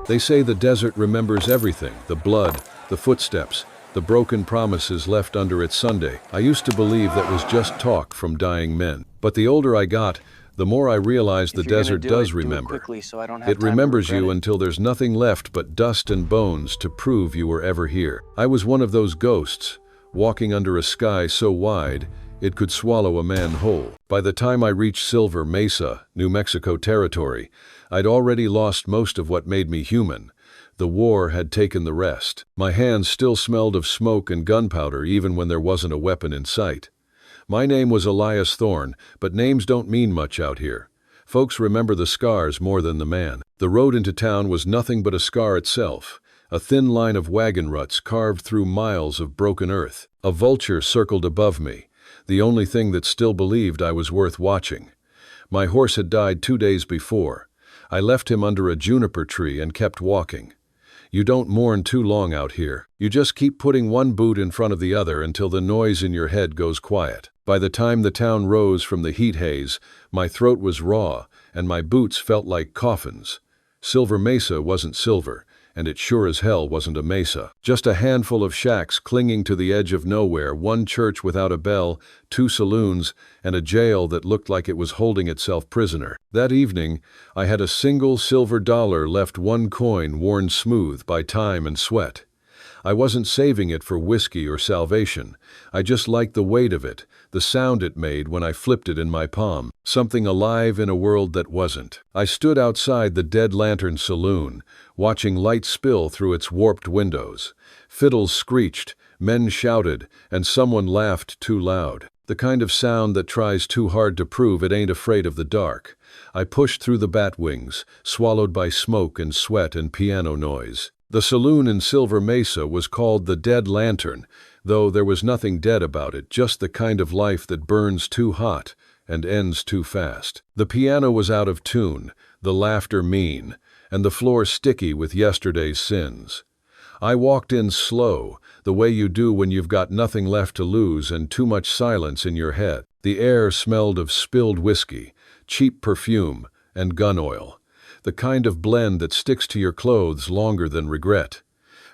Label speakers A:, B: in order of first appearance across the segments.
A: They say the desert remembers everything, the blood, the footsteps, the broken promises left under its Sunday. I used to believe that was just talk from dying men. But the older I got, the more I realized the desert does remember. It remembers you until there's nothing left but dust and bones to prove you were ever here. I was one of those ghosts, walking under a sky so wide it could swallow a man whole. By the time I reached Silver Mesa, New Mexico territory, I'd already lost most of what made me human. The war had taken the rest. My hands still smelled of smoke and gunpowder even when there wasn't a weapon in sight. My name was Elias Thorne, but names don't mean much out here. Folks remember the scars more than the man. The road into town was nothing but a scar itself, a thin line of wagon ruts carved through miles of broken earth. A vulture circled above me, the only thing that still believed I was worth watching. My horse had died 2 days before. I left him under a juniper tree and kept walking. You don't mourn too long out here. You just keep putting one boot in front of the other until the noise in your head goes quiet. By the time the town rose from the heat haze, my throat was raw and my boots felt like coffins. Silver Mesa wasn't silver, and it sure as hell wasn't a mesa. Just a handful of shacks clinging to the edge of nowhere, one church without a bell, 2 saloons, and a jail that looked like it was holding itself prisoner. That evening, I had a single silver dollar left, 1 coin worn smooth by time and sweat. I wasn't saving it for whiskey or salvation. I just liked the weight of it, the sound it made when I flipped it in my palm. Something alive in a world that wasn't. I stood outside the Dead Lantern Saloon, watching light spill through its warped windows. Fiddles screeched, men shouted, and someone laughed too loud. The kind of sound that tries too hard to prove it ain't afraid of the dark. I pushed through the bat wings, swallowed by smoke and sweat and piano noise. The saloon in Silver Mesa was called the Dead Lantern, though there was nothing dead about it, just the kind of life that burns too hot and ends too fast. The piano was out of tune, the laughter mean, and the floor sticky with yesterday's sins. I walked in slow, the way you do when you've got nothing left to lose and too much silence in your head. The air smelled of spilled whiskey, cheap perfume, and gun oil. The kind of blend that sticks to your clothes longer than regret.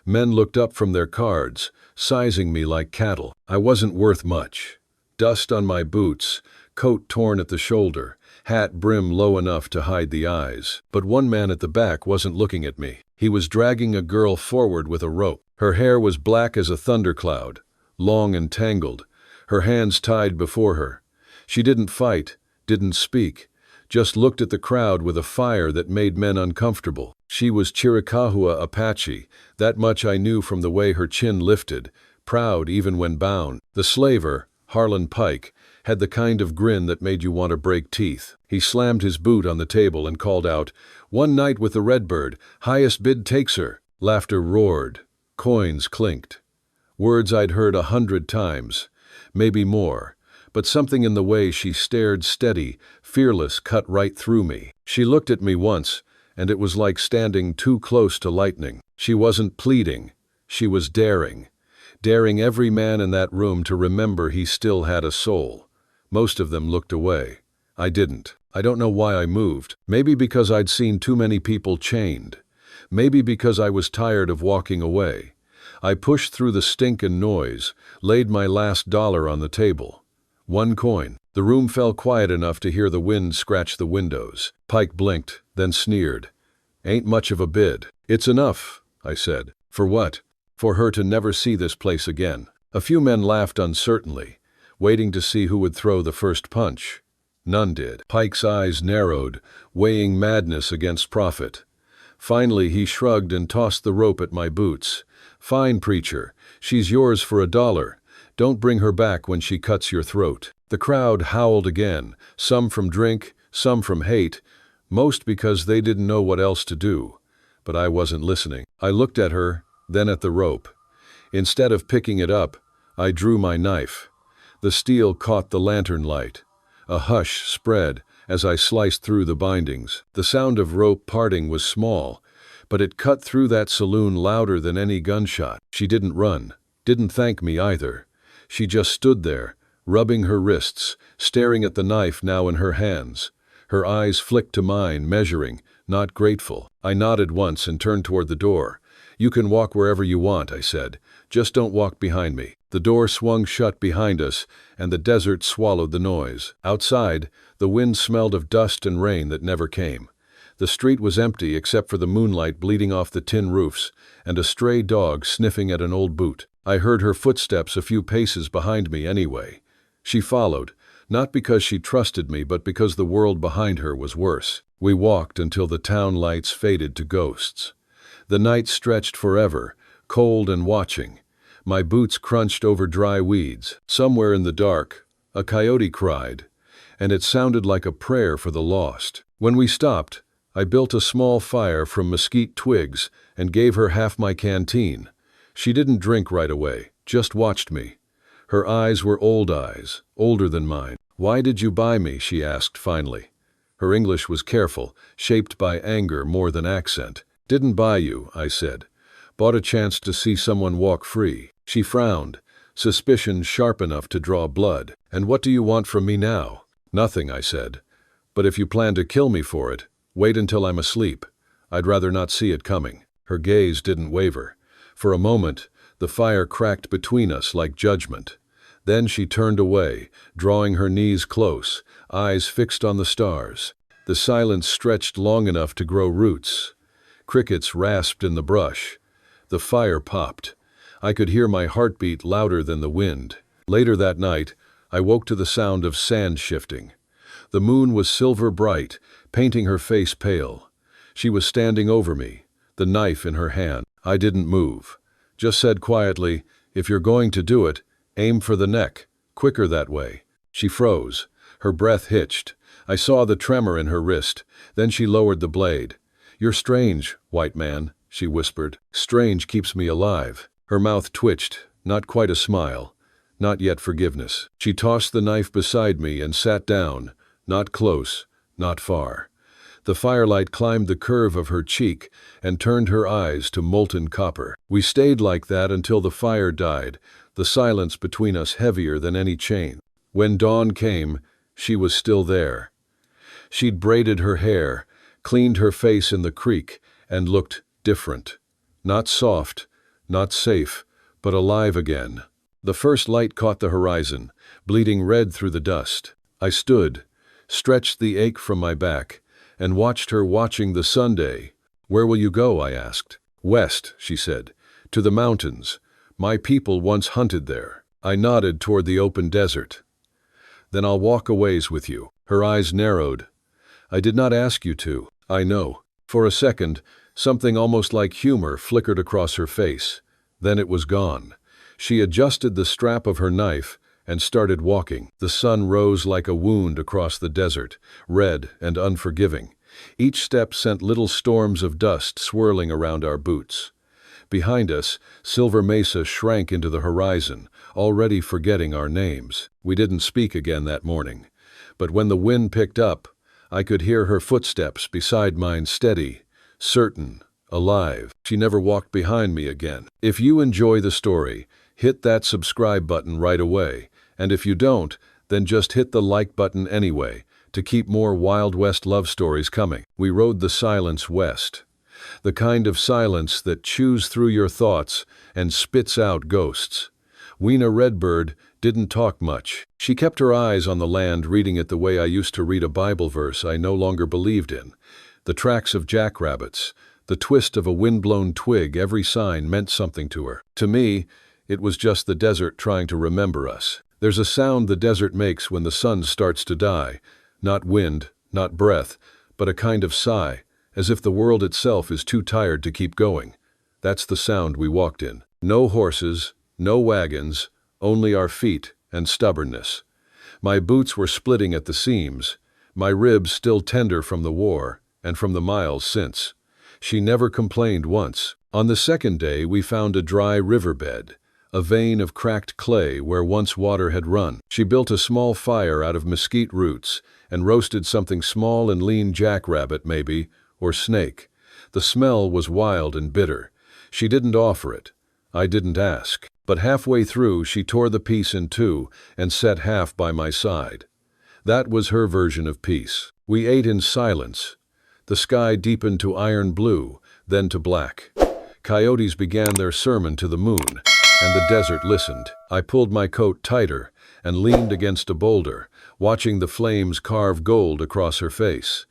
A: Men looked up from their cards, sizing me like cattle. I wasn't worth much. Dust on my boots, coat torn at the shoulder, hat brim low enough to hide the eyes. But one man at the back wasn't looking at me. He was dragging a girl forward with a rope. Her hair was black as a thundercloud, long and tangled, her hands tied before her. She didn't fight, didn't speak, just looked at the crowd with a fire that made men uncomfortable. She was Chiricahua Apache, that much I knew from the way her chin lifted, proud even when bound. The slaver, Harlan Pike, had the kind of grin that made you want to break teeth. He slammed his boot on the table and called out, "One night with the Redbird, highest bid takes her." Laughter roared, coins clinked. Words I'd heard 100 times, maybe more. But something in the way she stared steady, fearless, cut right through me. She looked at me once, and it was like standing too close to lightning. She wasn't pleading. She was daring. Daring every man in that room to remember he still had a soul. Most of them looked away. I didn't. I don't know why I moved. Maybe because I'd seen too many people chained. Maybe because I was tired of walking away. I pushed through the stink and noise, laid my last dollar on the table. 1 coin. The room fell quiet enough to hear the wind scratch the windows. Pike blinked, then sneered. "Ain't much of a bid." "It's enough," I said. "For what?" "For her to never see this place again." A few men laughed uncertainly, waiting to see who would throw the first punch. None did. Pike's eyes narrowed, weighing madness against profit. Finally, he shrugged and tossed the rope at my boots. "Fine, preacher. She's yours for $1. Don't bring her back when she cuts your throat." The crowd howled again, some from drink, some from hate, most because they didn't know what else to do. But I wasn't listening. I looked at her, then at the rope. Instead of picking it up, I drew my knife. The steel caught the lantern light. A hush spread as I sliced through the bindings. The sound of rope parting was small, but it cut through that saloon louder than any gunshot. She didn't run, didn't thank me either. She just stood there, rubbing her wrists, staring at the knife now in her hands. Her eyes flicked to mine, measuring, not grateful. I nodded once and turned toward the door. "You can walk wherever you want," I said. "Just don't walk behind me." The door swung shut behind us, and the desert swallowed the noise. Outside, the wind smelled of dust and rain that never came. The street was empty except for the moonlight bleeding off the tin roofs and a stray dog sniffing at an old boot. I heard her footsteps a few paces behind me anyway. She followed, not because she trusted me, but because the world behind her was worse. We walked until the town lights faded to ghosts. The night stretched forever, cold and watching. My boots crunched over dry weeds. Somewhere in the dark, a coyote cried, and it sounded like a prayer for the lost. When we stopped, I built a small fire from mesquite twigs and gave her half my canteen. She didn't drink right away, just watched me. Her eyes were old eyes, older than mine. "Why did you buy me?" she asked finally. Her English was careful, shaped by anger more than accent. "Didn't buy you," I said. "Bought a chance to see someone walk free." She frowned, suspicion sharp enough to draw blood. "And what do you want from me now?" "Nothing," I said. "But if you plan to kill me for it, wait until I'm asleep. I'd rather not see it coming." Her gaze didn't waver. For a moment, the fire cracked between us like judgment. Then she turned away, drawing her knees close, eyes fixed on the stars. The silence stretched long enough to grow roots. Crickets rasped in the brush. The fire popped. I could hear my heartbeat louder than the wind. Later that night, I woke to the sound of sand shifting. The moon was silver bright, painting her face pale. She was standing over me, the knife in her hand. I didn't move. Just said quietly, "If you're going to do it, aim for the neck. Quicker that way." She froze. Her breath hitched. I saw the tremor in her wrist. Then she lowered the blade. "You're strange, white man," she whispered. "Strange keeps me alive." Her mouth twitched, not quite a smile, not yet forgiveness. She tossed the knife beside me and sat down, not close, not far. The firelight climbed the curve of her cheek and turned her eyes to molten copper. We stayed like that until the fire died, the silence between us heavier than any chain. When dawn came, she was still there. She'd braided her hair, cleaned her face in the creek, and looked different. Not soft, not safe, but alive again. The first light caught the horizon, bleeding red through the dust. I stood, stretched the ache from my back, and watched her watching the Sunday. "Where will you go?" I asked. "West," she said. "To the mountains. My people once hunted there." I nodded toward the open desert. "Then I'll walk a ways with you." Her eyes narrowed. "I did not ask you to." "I know." For a second, something almost like humor flickered across her face. Then it was gone. She adjusted the strap of her knife and started walking. The sun rose like a wound across the desert, red and unforgiving. Each step sent little storms of dust swirling around our boots. Behind us, Silver Mesa shrank into the horizon, already forgetting our names. We didn't speak again that morning. But when the wind picked up, I could hear her footsteps beside mine, steady, certain, alive. She never walked behind me again. If you enjoy the story, hit that subscribe button right away. And if you don't, then just hit the like button anyway, to keep more Wild West love stories coming. We rode the silence west. The kind of silence that chews through your thoughts and spits out ghosts. Weena Redbird didn't talk much. She kept her eyes on the land, reading it the way I used to read a Bible verse I no longer believed in. The tracks of jackrabbits, the twist of a windblown twig, every sign meant something to her. To me, it was just the desert trying to remember us. There's a sound the desert makes when the sun starts to die. Not wind, not breath, but a kind of sigh, as if the world itself is too tired to keep going. That's the sound we walked in. No horses, no wagons, only our feet and stubbornness. My boots were splitting at the seams, my ribs still tender from the war and from the miles since. She never complained once. On the second day, we found a dry riverbed, a vein of cracked clay where once water had run. She built a small fire out of mesquite roots and roasted something small and lean, jackrabbit maybe, or snake. The smell was wild and bitter. She didn't offer it. I didn't ask. But halfway through, she tore the piece in two and set half by my side. That was her version of peace. We ate in silence. The sky deepened to iron blue, then to black. Coyotes began their sermon to the moon, and the desert listened. I pulled my coat tighter and leaned against a boulder, watching the flames carve gold across her face.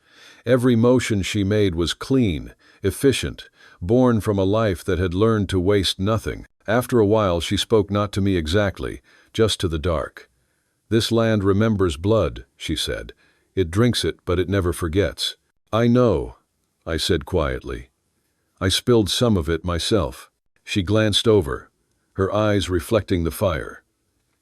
A: Every motion she made was clean, efficient, born from a life that had learned to waste nothing. After a while she spoke not to me exactly, just to the dark. "This land remembers blood," she said. "It drinks it, but it never forgets." "I know," I said quietly. "I spilled some of it myself." She glanced over, her eyes reflecting the fire.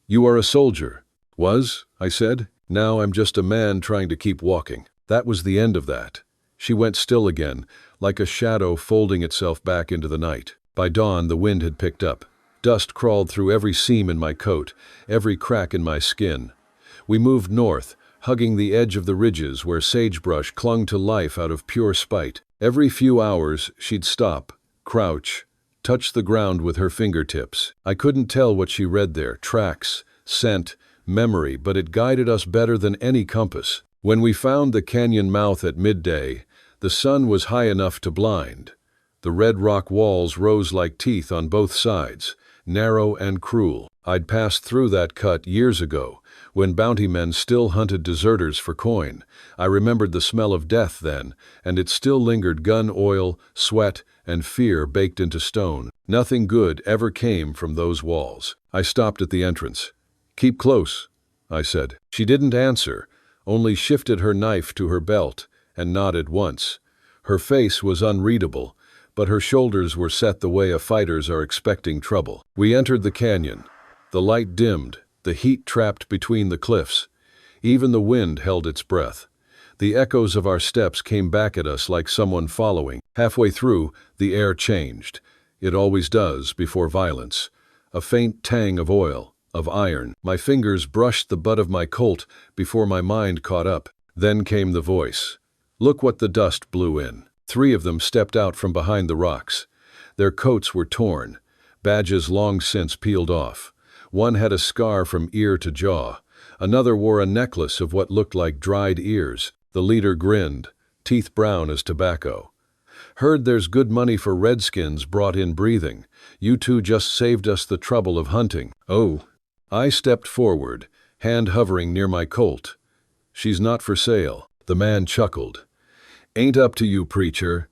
A: "You are a soldier." "Was," I said. "Now I'm just a man trying to keep walking." That was the end of that. She went still again, like a shadow folding itself back into the night. By dawn, the wind had picked up. Dust crawled through every seam in my coat, every crack in my skin. We moved north, hugging the edge of the ridges where sagebrush clung to life out of pure spite. Every few hours, she'd stop, crouch, touch the ground with her fingertips. I couldn't tell what she read there, tracks, scent, memory, but it guided us better than any compass. When we found the canyon mouth at midday, the sun was high enough to blind. The red rock walls rose like teeth on both sides, narrow and cruel. I'd passed through that cut years ago, when bounty men still hunted deserters for coin. I remembered the smell of death then, and it still lingered, gun oil, sweat, and fear baked into stone. Nothing good ever came from those walls. I stopped at the entrance. "Keep close," I said. She didn't answer, only shifted her knife to her belt and nodded once. Her face was unreadable, but her shoulders were set the way a fighter's are expecting trouble. We entered the canyon. The light dimmed, the heat trapped between the cliffs. Even the wind held its breath. The echoes of our steps came back at us like someone following. Halfway through, the air changed. It always does before violence. A faint tang of oil, of iron. My fingers brushed the butt of my Colt before my mind caught up. Then came the voice. Look what the dust blew in. 3 of them stepped out from behind the rocks. Their coats were torn, badges long since peeled off. One had a scar from ear to jaw. Another wore a necklace of what looked like dried ears. The leader grinned, teeth brown as tobacco. "Heard there's good money for redskins brought in breathing. You two just saved us the trouble of hunting." "Oh." I stepped forward, hand hovering near my Colt. "She's not for sale." The man chuckled. "Ain't up to you, preacher.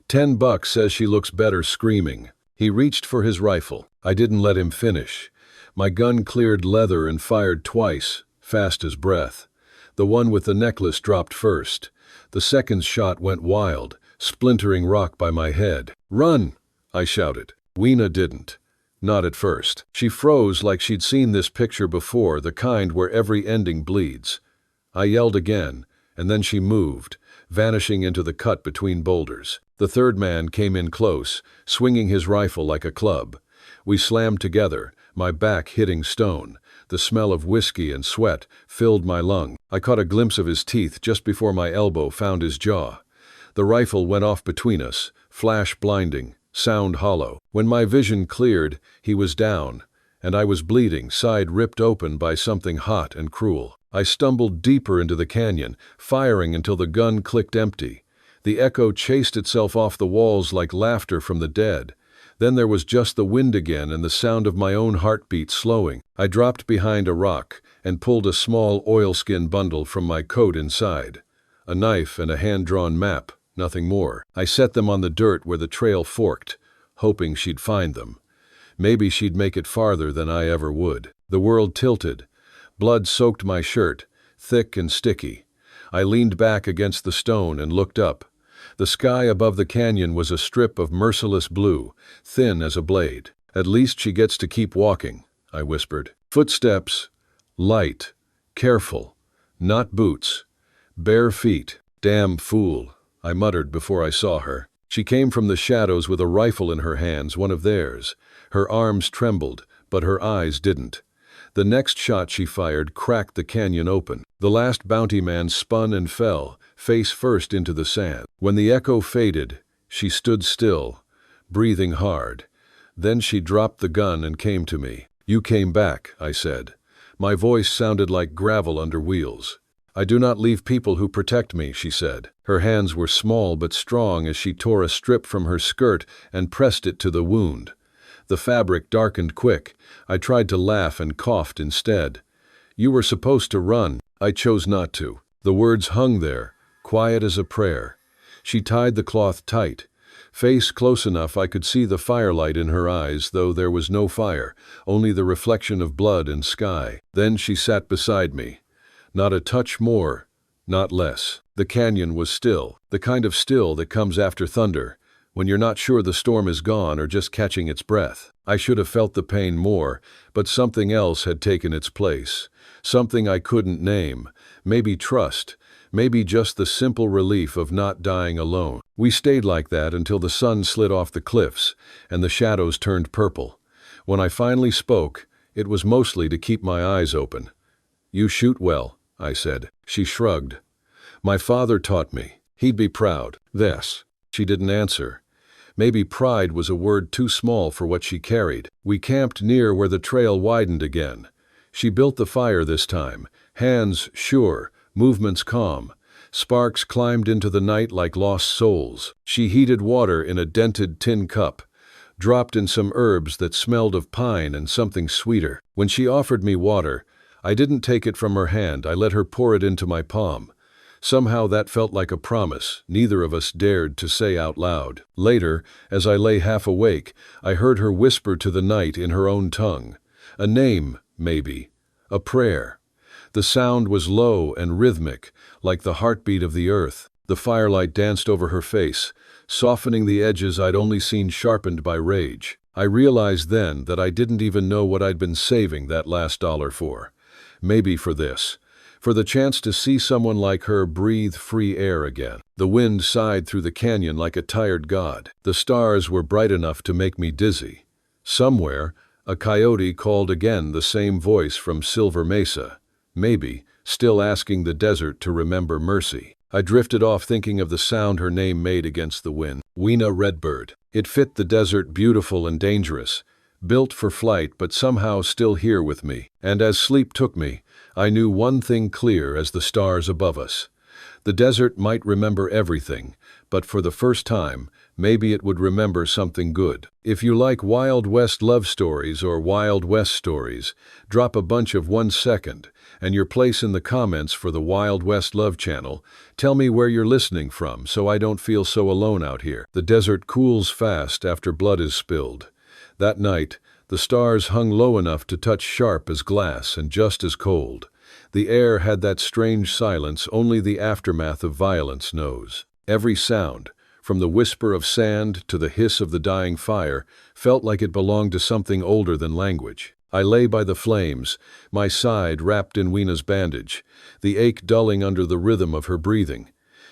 A: $10 says she looks better screaming." He reached for his rifle. I didn't let him finish. My gun cleared leather and fired twice, fast as breath. The one with the necklace dropped first. The second shot went wild, splintering rock by my head. "Run!" I shouted. Weena didn't. Not at first. She froze like she'd seen this picture before, the kind where every ending bleeds. I yelled again, and then she moved, vanishing into the cut between boulders. The third man came in close, swinging his rifle like a club. We slammed together, my back hitting stone. The smell of whiskey and sweat filled my lung. I caught a glimpse of his teeth just before my elbow found his jaw. The rifle went off between us, flash blinding, sound hollow. When my vision cleared, he was down, and I was bleeding, side ripped open by something hot and cruel. I stumbled deeper into the canyon, firing until the gun clicked empty. The echo chased itself off the walls like laughter from the dead. Then there was just the wind again and the sound of my own heartbeat slowing. I dropped behind a rock and pulled a small oilskin bundle from my coat inside. A knife and a hand-drawn map, nothing more. I set them on the dirt where the trail forked, hoping she'd find them. Maybe she'd make it farther than I ever would. The world tilted. Blood soaked my shirt, thick and sticky. I leaned back against the stone and looked up. The sky above the canyon was a strip of merciless blue, thin as a blade. "At least she gets to keep walking," I whispered. Footsteps, light, careful, not boots, bare feet. "Damn fool," I muttered before I saw her. She came from the shadows with a rifle in her hands, one of theirs. Her arms trembled, but her eyes didn't. The next shot she fired cracked the canyon open. The last bounty man spun and fell, face first into the sand. When the echo faded, she stood still, breathing hard. Then she dropped the gun and came to me. "You came back," I said. My voice sounded like gravel under wheels. I do not leave people who protect me, she said. Her hands were small but strong as she tore a strip from her skirt and pressed it to the wound. The fabric darkened quick. I tried to laugh and coughed instead. You were supposed to run. I chose not to. The words hung there, quiet as a prayer. She tied the cloth tight. Face close enough I could see the firelight in her eyes, though there was no fire, only the reflection of blood and sky. Then she sat beside me. Not a touch more, not less. The canyon was still, the kind of still that comes after thunder, when you're not sure the storm is gone or just catching its breath. I should have felt the pain more, but something else had taken its place. Something I couldn't name. Maybe trust. Maybe just the simple relief of not dying alone. We stayed like that until the sun slid off the cliffs and the shadows turned purple. When I finally spoke, it was mostly to keep my eyes open. You shoot well, I said. She shrugged. My father taught me. He'd be proud. This. She didn't answer. Maybe pride was a word too small for what she carried. We camped near where the trail widened again. She built the fire this time, hands sure, movements calm. Sparks climbed into the night like lost souls. She heated water in a dented tin cup, dropped in some herbs that smelled of pine and something sweeter. When she offered me water, I didn't take it from her hand. I let her pour it into my palm. Somehow that felt like a promise neither of us dared to say out loud. Later, as I lay half awake, I heard her whisper to the night in her own tongue. A name, maybe. A prayer. The sound was low and rhythmic, like the heartbeat of the earth. The firelight danced over her face, softening the edges I'd only seen sharpened by rage. I realized then that I didn't even know what I'd been saving that last dollar for. Maybe for this. For the chance to see someone like her breathe free air again. The wind sighed through the canyon like a tired god. The stars were bright enough to make me dizzy. Somewhere, a coyote called again, the same voice from Silver Mesa. Maybe, still asking the desert to remember mercy. I drifted off thinking of the sound her name made against the wind. Weena Redbird. It fit the desert, beautiful and dangerous. Built for flight but somehow still here with me. And as sleep took me, I knew one thing clear as the stars above us. The desert might remember everything, but for the first time, maybe it would remember something good. If you like Wild West love stories or Wild West stories, drop a bunch of 1 second and your place in the comments for the Wild West Love channel. Tell me where you're listening from so I don't feel so alone out here. The desert cools fast after blood is spilled. That night, the stars hung low enough to touch sharp as glass and just as cold. The air had that strange silence only the aftermath of violence knows. Every sound, from the whisper of sand to the hiss of the dying fire, felt like it belonged to something older than language. I lay by the flames, my side wrapped in Weena's bandage, the ache dulling under the rhythm of her breathing.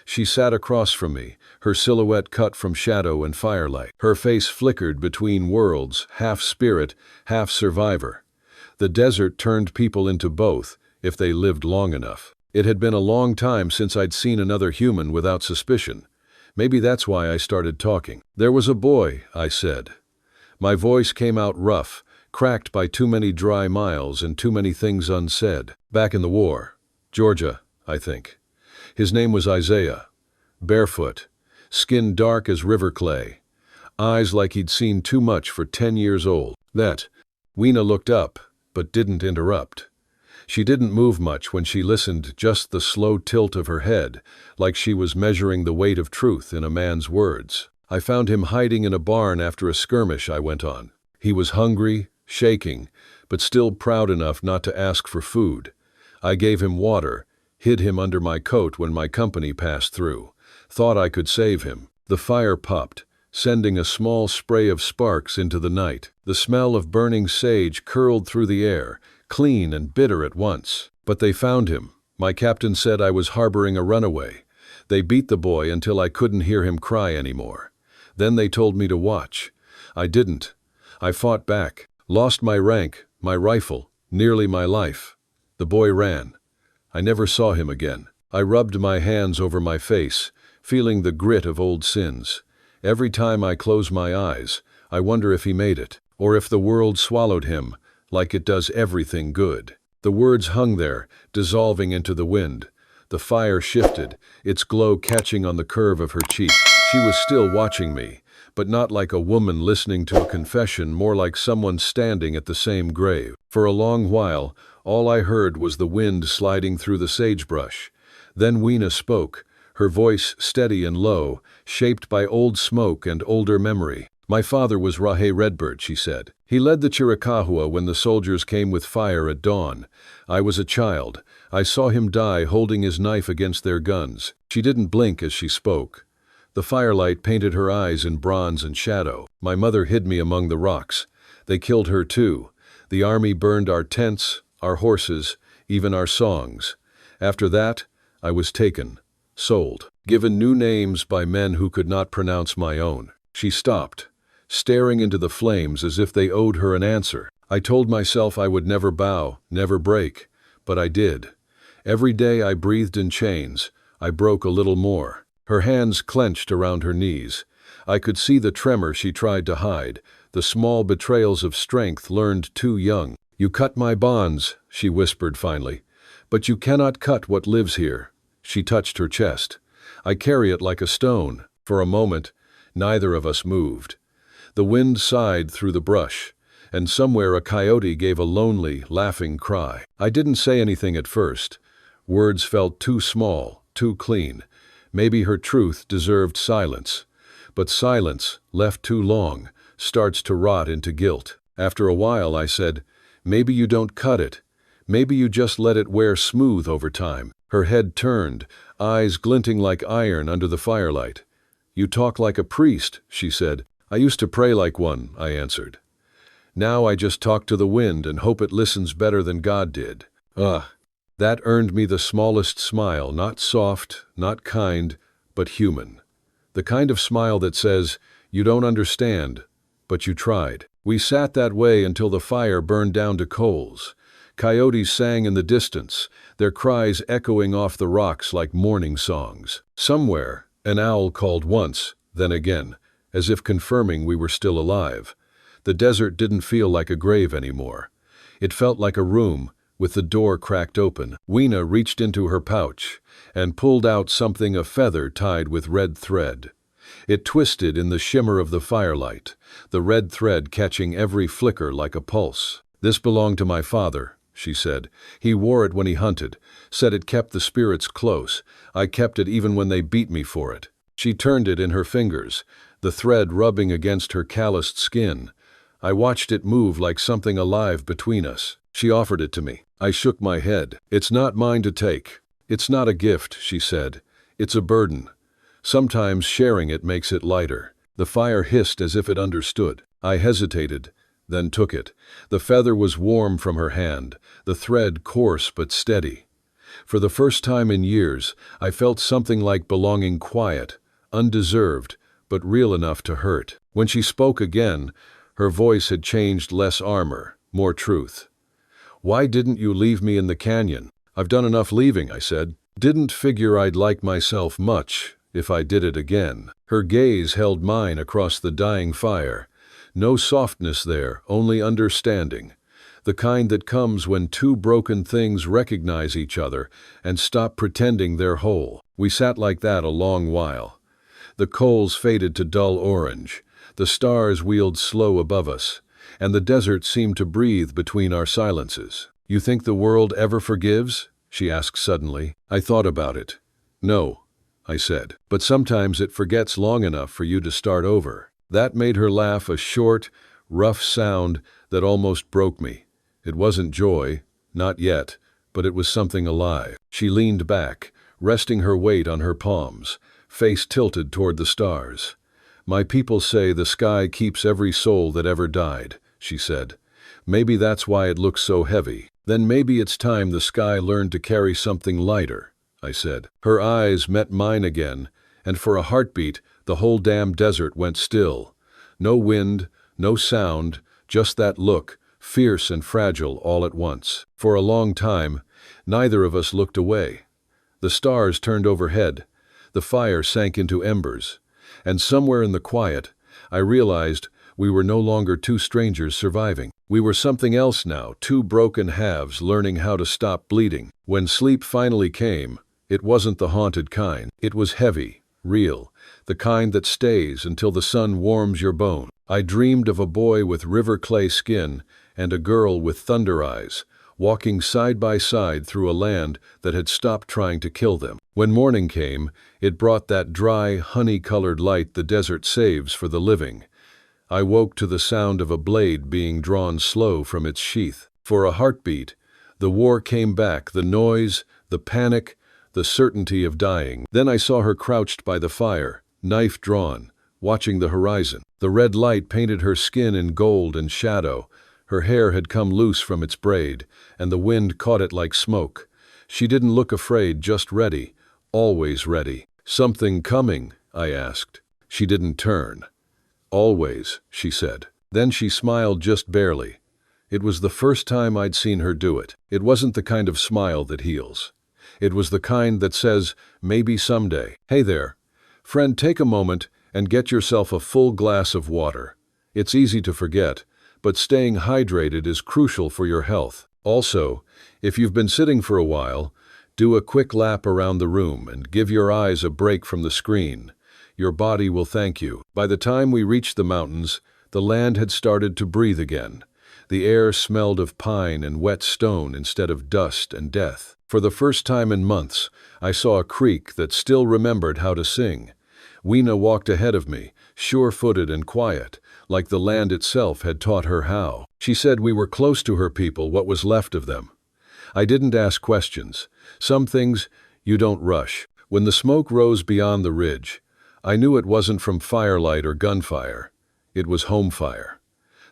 A: She sat across from me, her silhouette cut from shadow and firelight. Her face flickered between worlds, half spirit, half survivor. The desert turned people into both, if they lived long enough. It had been a long time since I'd seen another human without suspicion. Maybe that's why I started talking. There was a boy, I said. My voice came out rough, cracked by too many dry miles and too many things unsaid. Back in the war. Georgia, I think. His name was Isaiah. Barefoot. Skin dark as river clay. Eyes like he'd seen too much for 10 years old. Weena looked up, but didn't interrupt. She didn't move much when she listened, just the slow tilt of her head, like she was measuring the weight of truth in a man's words. I found him hiding in a barn after a skirmish, I went on. He was hungry, shaking, but still proud enough not to ask for food. I gave him water, hid him under my coat when my company passed through. Thought I could save him. The fire popped, sending a small spray of sparks into the night. The smell of burning sage curled through the air, clean and bitter at once. But they found him. My captain said I was harboring a runaway. They beat the boy until I couldn't hear him cry anymore. Then they told me to watch. I didn't. I fought back, lost my rank, my rifle, nearly my life. The boy ran. I never saw him again. I rubbed my hands over my face, feeling the grit of old sins. Every time I close my eyes, I wonder if he made it, or if the world swallowed him, like it does everything good. The words hung there, dissolving into the wind. The fire shifted, its glow catching on the curve of her cheek. She was still watching me, but not like a woman listening to a confession, more like someone standing at the same grave. For a long while, all I heard was the wind sliding through the sagebrush. Then Weena spoke, her voice steady and low, shaped by old smoke and older memory. My father was Rahe Redbird, she said. He led the Chiricahua when the soldiers came with fire at dawn. I was a child. I saw him die holding his knife against their guns. She didn't blink as she spoke. The firelight painted her eyes in bronze and shadow. My mother hid me among the rocks. They killed her too. The army burned our tents, our horses, even our songs. After that, I was taken, sold, given new names by men who could not pronounce my own. She stopped, staring into the flames as if they owed her an answer. I told myself I would never bow, never break, but I did. Every day I breathed in chains. I broke a little more. Her hands clenched around her knees. I could see the tremor she tried to hide, the small betrayals of strength learned too young. You cut my bonds, she whispered finally, but you cannot cut what lives here. She touched her chest. I carry it like a stone. For a moment, neither of us moved. The wind sighed through the brush, and somewhere a coyote gave a lonely, laughing cry. I didn't say anything at first. Words felt too small, too clean. Maybe her truth deserved silence. But silence, left too long, starts to rot into guilt. After a while I said, maybe you don't cut it. Maybe you just let it wear smooth over time. Her head turned, eyes glinting like iron under the firelight. You talk like a priest, she said. I used to pray like one, I answered. Now I just talk to the wind and hope it listens better than God did. That earned me the smallest smile, not soft, not kind, but human. The kind of smile that says, you don't understand, but you tried. We sat that way until the fire burned down to coals. Coyotes sang in the distance, their cries echoing off the rocks like mourning songs. Somewhere, an owl called once, then again, as if confirming we were still alive. The desert didn't feel like a grave anymore. It felt like a room, with the door cracked open. Weena reached into her pouch and pulled out something, a feather tied with red thread. It twisted in the shimmer of the firelight, the red thread catching every flicker like a pulse. This belonged to my father, she said. He wore it when he hunted, said it kept the spirits close. I kept it even when they beat me for it. She turned it in her fingers, the thread rubbing against her calloused skin. I watched it move like something alive between us. She offered it to me. I shook my head. It's not mine to take. It's not a gift, she said. It's a burden. Sometimes sharing it makes it lighter. The fire hissed as if it understood. I hesitated, then took it. The feather was warm from her hand, the thread coarse but steady. For the first time in years, I felt something like belonging, quiet, undeserved, but real enough to hurt. When she spoke again, her voice had changed, less armor, more truth. Why didn't you leave me in the canyon? I've done enough leaving, I said. Didn't figure I'd like myself much if I did it again. Her gaze held mine across the dying fire. No softness there, only understanding. The kind that comes when two broken things recognize each other and stop pretending they're whole. We sat like that a long while. The coals faded to dull orange. The stars wheeled slow above us, and the desert seemed to breathe between our silences. You think the world ever forgives? She asked suddenly. I thought about it. No, I said, but sometimes it forgets long enough for you to start over. That made her laugh, a short, rough sound that almost broke me. It wasn't joy, not yet, but it was something alive. She leaned back, resting her weight on her palms, face tilted toward the stars. My people say the sky keeps every soul that ever died, she said. Maybe that's why it looks so heavy. Then maybe it's time the sky learned to carry something lighter, I said. Her eyes met mine again, and for a heartbeat, the whole damn desert went still. No wind, no sound, just that look, fierce and fragile all at once. For a long time, neither of us looked away. The stars turned overhead. The fire sank into embers. And somewhere in the quiet, I realized we were no longer two strangers surviving. We were something else now, two broken halves learning how to stop bleeding. When sleep finally came, It wasn't the haunted kind. It was heavy, real, the kind that stays until the sun warms your bone. I dreamed of a boy with river clay skin and a girl with thunder eyes, walking side by side through a land that had stopped trying to kill them. When morning came, it brought that dry, honey-colored light the desert saves for the living. I woke to the sound of a blade being drawn slow from its sheath. For a heartbeat, the war came back, the noise, the panic, the certainty of dying. Then I saw her crouched by the fire, knife drawn, watching the horizon. The red light painted her skin in gold and shadow. Her hair had come loose from its braid, and the wind caught it like smoke. She didn't look afraid, just ready, always ready. "Something coming?" I asked. She didn't turn. "Always," she said. Then she smiled just barely. It was the first time I'd seen her do it. It wasn't the kind of smile that heals. It was the kind that says, maybe someday. "Hey there. Friend, take a moment and get yourself a full glass of water. It's easy to forget, but staying hydrated is crucial for your health. Also, if you've been sitting for a while, do a quick lap around the room and give your eyes a break from the screen. Your body will thank you." By the time we reached the mountains, the land had started to breathe again. The air smelled of pine and wet stone instead of dust and death. For the first time in months, I saw a creek that still remembered how to sing. Weena walked ahead of me, sure-footed and quiet, like the land itself had taught her how. She said we were close to her people, what was left of them. I didn't ask questions. Some things you don't rush. When the smoke rose beyond the ridge, I knew it wasn't from firelight or gunfire. It was home fire.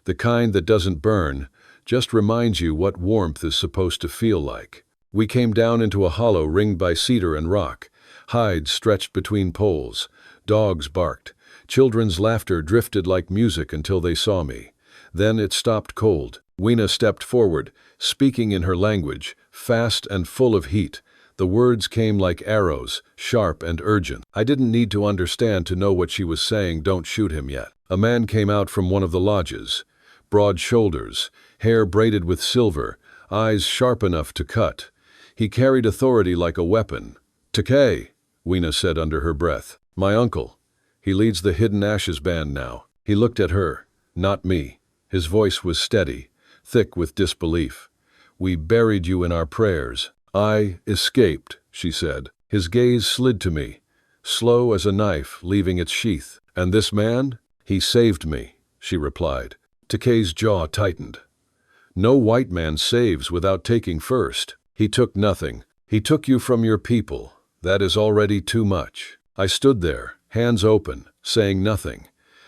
A: The kind that doesn't burn, just reminds you what warmth is supposed to feel like. We came down into a hollow ringed by cedar and rock, hides stretched between poles, dogs barked, children's laughter drifted like music until they saw me. Then it stopped cold. Weena stepped forward, speaking in her language, fast and full of heat. The words came like arrows, sharp and urgent. I didn't need to understand to know what she was saying. "Don't shoot him yet." A man came out from one of the lodges. Broad shoulders, hair braided with silver, eyes sharp enough to cut. He carried authority like a weapon. "Takei," Weena said under her breath. "My uncle. He leads the Hidden Ashes band now." He looked at her, not me. His voice was steady, thick with disbelief. "We buried you in our prayers." "I escaped," she said. His gaze slid to me, slow as a knife leaving its sheath. "And this man? He saved me," she replied. Takei's jaw tightened. "No white man saves without taking first. He took nothing. He took you from your people. That is already too much." I stood there, hands open, saying nothing.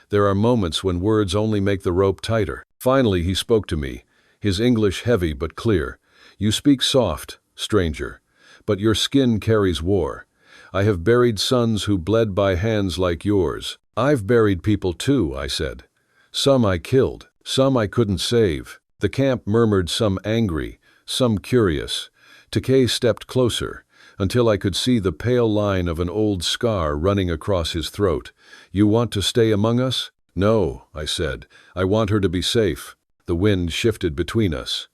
A: There are moments when words only make the rope tighter. Finally he spoke to me, his English heavy but clear. "You speak soft, stranger, but your skin carries war. I have buried sons who bled by hands like yours." "I've buried people too," I said. "Some I killed, some I couldn't save." The camp murmured, some angry, some curious. Takei stepped closer, until I could see the pale line of an old scar running across his throat. "You want to stay among us?" "No," I said. "I want her to be safe." The wind shifted between us.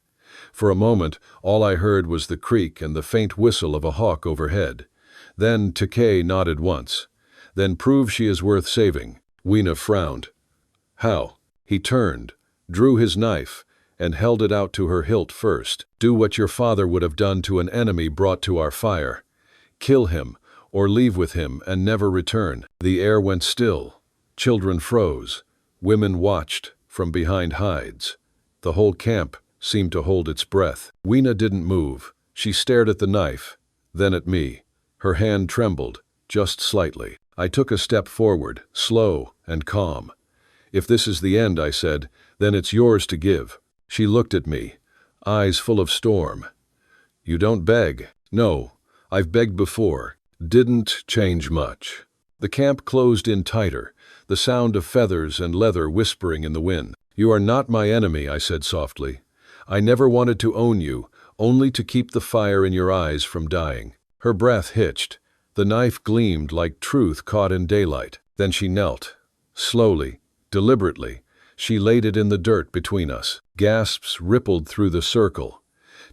A: For a moment, all I heard was the creak and the faint whistle of a hawk overhead. Then Takei nodded once. "Then prove she is worth saving." Weena frowned. "How?" He turned, drew his knife, and held it out to her hilt first. "Do what your father would have done to an enemy brought to our fire. Kill him, or leave with him and never return." The air went still. Children froze. Women watched, from behind hides. The whole camp seemed to hold its breath. Weena didn't move. She stared at the knife, then at me. Her hand trembled, just slightly. I took a step forward, slow and calm. "If this is the end," I said, "then it's yours to give." She looked at me, eyes full of storm. "You don't beg." "No, I've begged before. Didn't change much." The camp closed in tighter, the sound of feathers and leather whispering in the wind. "You are not my enemy," I said softly. "I never wanted to own you, only to keep the fire in your eyes from dying." Her breath hitched. The knife gleamed like truth caught in daylight. Then she knelt. Slowly, deliberately, she laid it in the dirt between us. Gasps rippled through the circle.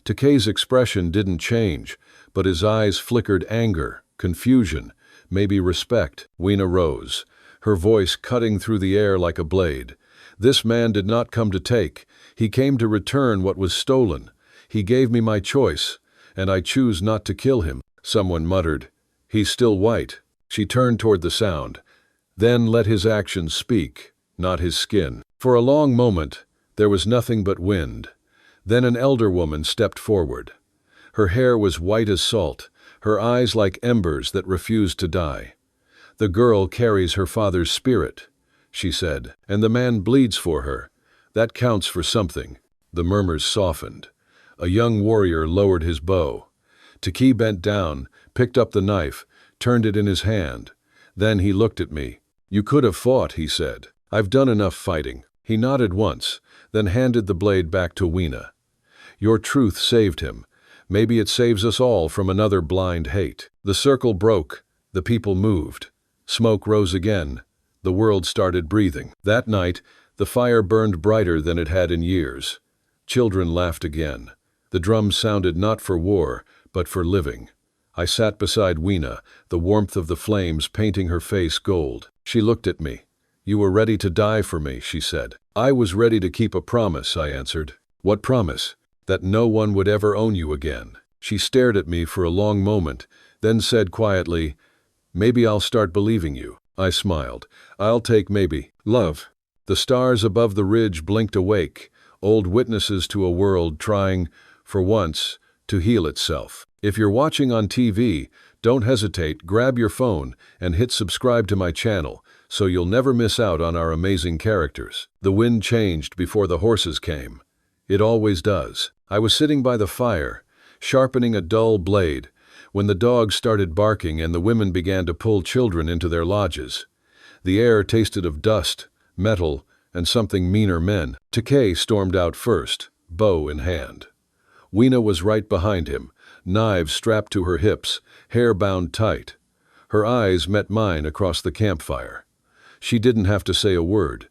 A: Takei's expression didn't change, but his eyes flickered anger, confusion, maybe respect. Weena rose, her voice cutting through the air like a blade. This man did not come to take. He came to return what was stolen. He gave me my choice, and I choose not to kill him. Someone muttered, "He's still white." She turned toward the sound. Then let his actions speak, not his skin. For a long moment, there was nothing but wind. Then an elder woman stepped forward. Her hair was white as salt, her eyes like embers that refused to die. "The girl carries her father's spirit," she said, "and the man bleeds for her. That counts for something." The murmurs softened. A young warrior lowered his bow. Takei bent down, picked up the knife, turned it in his hand. Then he looked at me. "You could have fought," he said. "I've done enough fighting." He nodded once, then handed the blade back to Weena. "Your truth saved him. Maybe it saves us all from another blind hate." The circle broke. The people moved. Smoke rose again. The world started breathing. That night, the fire burned brighter than it had in years. Children laughed again. The drums sounded not for war, but for living. I sat beside Weena, the warmth of the flames painting her face gold. She looked at me. "You were ready to die for me," she said. "I was ready to keep a promise," I answered. "What promise?" "That no one would ever own you again." She stared at me for a long moment, then said quietly, "Maybe I'll start believing you." I smiled. "I'll take maybe." Love. The stars above the ridge blinked awake, old witnesses to a world trying, for once, to heal itself. If you're watching on TV, don't hesitate, grab your phone and hit subscribe to my channel so you'll never miss out on our amazing characters. The wind changed before the horses came. It always does. I was sitting by the fire, sharpening a dull blade, when the dogs started barking and the women began to pull children into their lodges. The air tasted of dust, metal, and something meaner men. Takei stormed out first, bow in hand. Weena was right behind him, knives strapped to her hips, hair bound tight. Her eyes met mine across the campfire. She didn't have to say a word.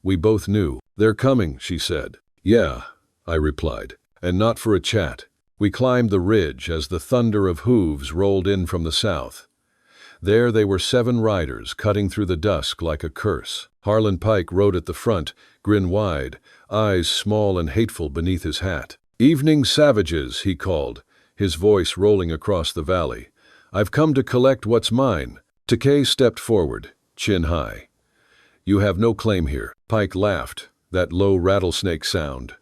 A: We both knew. "They're coming," she said. "Yeah," I replied, "and not for a chat." We climbed the ridge as the thunder of hooves rolled in from the south. There they were 7 riders cutting through the dusk like a curse. Harlan Pike rode at the front, grin wide, eyes small and hateful beneath his hat. "Evening, savages," he called, his voice rolling across the valley. "I've come to collect what's mine." Takei stepped forward, chin high. "You have no claim here." Pike laughed, that low rattlesnake sound.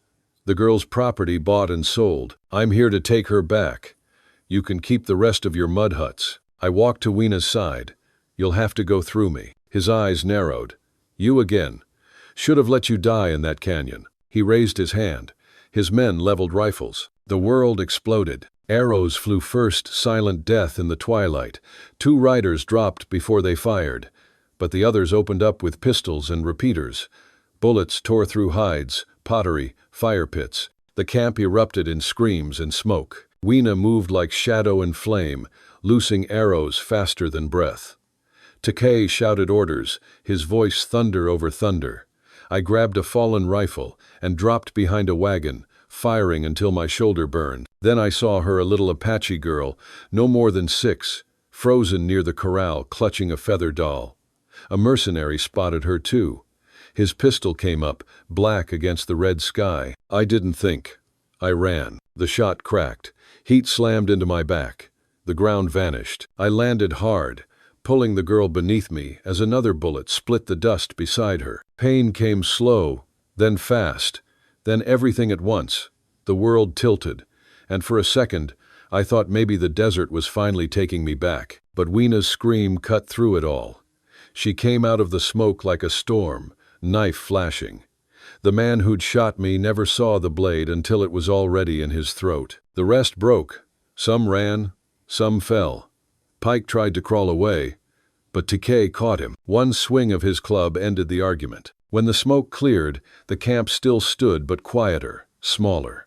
A: "The girl's property bought and sold. I'm here to take her back. You can keep the rest of your mud huts." I walked to Weena's side. "You'll have to go through me." His eyes narrowed. "You again. Should have let you die in that canyon." He raised his hand. His men leveled rifles. The world exploded. Arrows flew first, silent death in the twilight. 2 riders dropped before they fired, but the others opened up with pistols and repeaters. Bullets tore through hides, pottery, fire pits. The camp erupted in screams and smoke. Weena moved like shadow and flame, loosing arrows faster than breath. Takei shouted orders, his voice thunder over thunder. I grabbed a fallen rifle and dropped behind a wagon, firing until my shoulder burned. Then I saw her, a little Apache girl, no more than 6, frozen near the corral, clutching a feather doll. A mercenary spotted her too. His pistol came up, black against the red sky. I didn't think. I ran. The shot cracked. Heat slammed into my back. The ground vanished. I landed hard, pulling the girl beneath me as another bullet split the dust beside her. Pain came slow, then fast, then everything at once. The world tilted, and for a second, I thought maybe the desert was finally taking me back. But Weena's scream cut through it all. She came out of the smoke like a storm, knife flashing. The man who'd shot me never saw the blade until it was already in his throat. The rest broke. Some ran, some fell. Pike tried to crawl away, but Takei caught him. One swing of his club ended the argument. When the smoke cleared, the camp still stood, but quieter, smaller.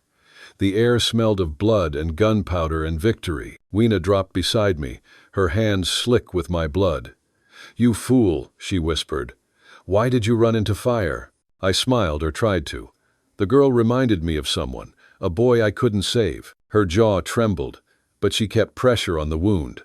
A: The air smelled of blood and gunpowder and victory. Weena dropped beside me, her hands slick with my blood. "You fool," she whispered. "Why did you run into fire?" I smiled, or tried to. The girl reminded me of someone, a boy I couldn't save. Her jaw trembled, but she kept pressure on the wound.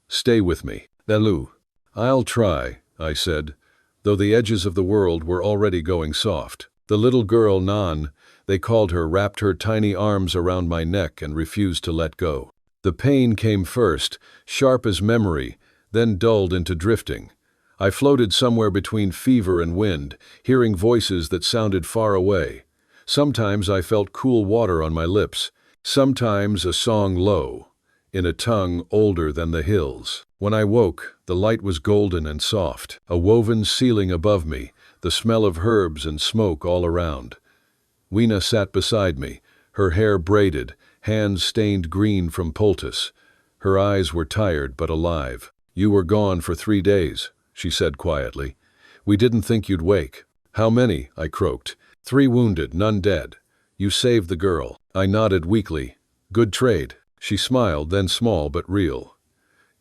A: "Stay with me, Elu." "I'll try," I said, though the edges of the world were already going soft. The little girl, Nan, they called her, wrapped her tiny arms around my neck and refused to let go. The pain came first, sharp as memory, then dulled into drifting. I floated somewhere between fever and wind, hearing voices that sounded far away. Sometimes I felt cool water on my lips, sometimes a song low, in a tongue older than the hills. When I woke, the light was golden and soft, a woven ceiling above me, the smell of herbs and smoke all around. Weena sat beside me, her hair braided, hands stained green from poultice. Her eyes were tired but alive. "You were gone for 3 days," she said quietly. "We didn't think you'd wake." "How many?" I croaked. "3 wounded, none dead. You saved the girl." I nodded weakly. "Good trade." She smiled, then small but real.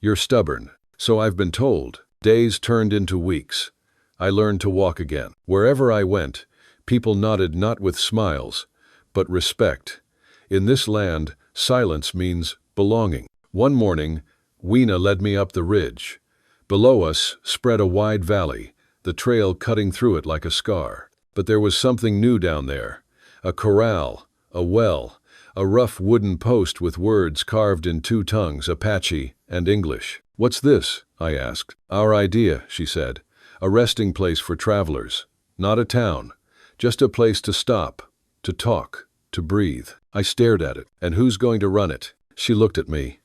A: "You're stubborn." "So I've been told." Days turned into weeks. I learned to walk again. Wherever I went, people nodded not with smiles, but respect. In this land, silence means belonging. One morning, Weena led me up the ridge. Below us spread a wide valley, the trail cutting through it like a scar. But there was something new down there. A corral, a well, a rough wooden post with words carved in 2 tongues, Apache and English. "What's this?" I asked. "Our idea," she said. "A resting place for travelers. Not a town, just a place to stop, to talk, to breathe." I stared at it. "And who's going to run it?" She looked at me.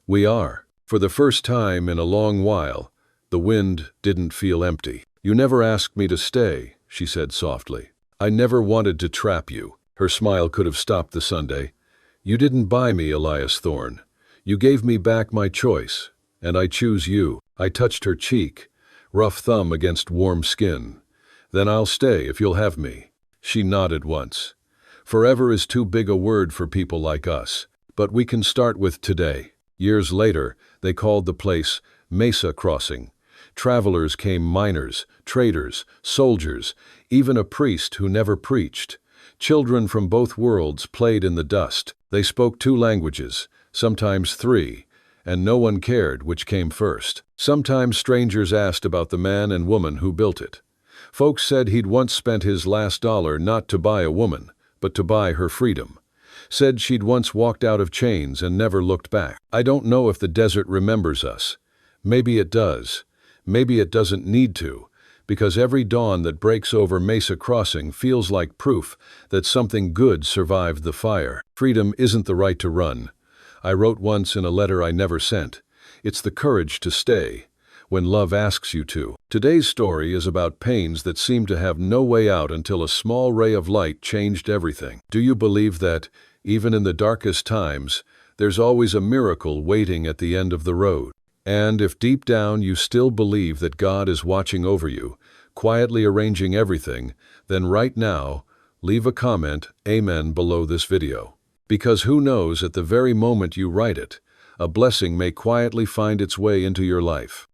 A: "We are." For the first time in a long while, the wind didn't feel empty. "You never asked me to stay," she said softly. "I never wanted to trap you." Her smile could have stopped the Sunday. "You didn't buy me, Elias Thorne. You gave me back my choice, and I choose you." I touched her cheek, rough thumb against warm skin. "Then I'll stay if you'll have me." She nodded once. "Forever is too big a word for people like us, but we can start with today." Years later, they called the place Mesa Crossing. Travelers came, miners, traders, soldiers, even a priest who never preached. Children from both worlds played in the dust. They spoke 2 languages, sometimes 3, and no one cared which came first. Sometimes strangers asked about the man and woman who built it. Folks said he'd once spent his last dollar not to buy a woman, but to buy her freedom. Said she'd once walked out of chains and never looked back. I don't know if the desert remembers us. Maybe it does. Maybe it doesn't need to, because every dawn that breaks over Mesa Crossing feels like proof that something good survived the fire. Freedom isn't the right to run. I wrote once in a letter I never sent. It's the courage to stay when love asks you to. Today's story is about pains that seemed to have no way out until a small ray of light changed everything. Do you believe that, even in the darkest times, there's always a miracle waiting at the end of the road? And if deep down you still believe that God is watching over you, quietly arranging everything, then right now, leave a comment, Amen, below this video. Because who knows, at the very moment you write it, a blessing may quietly find its way into your life.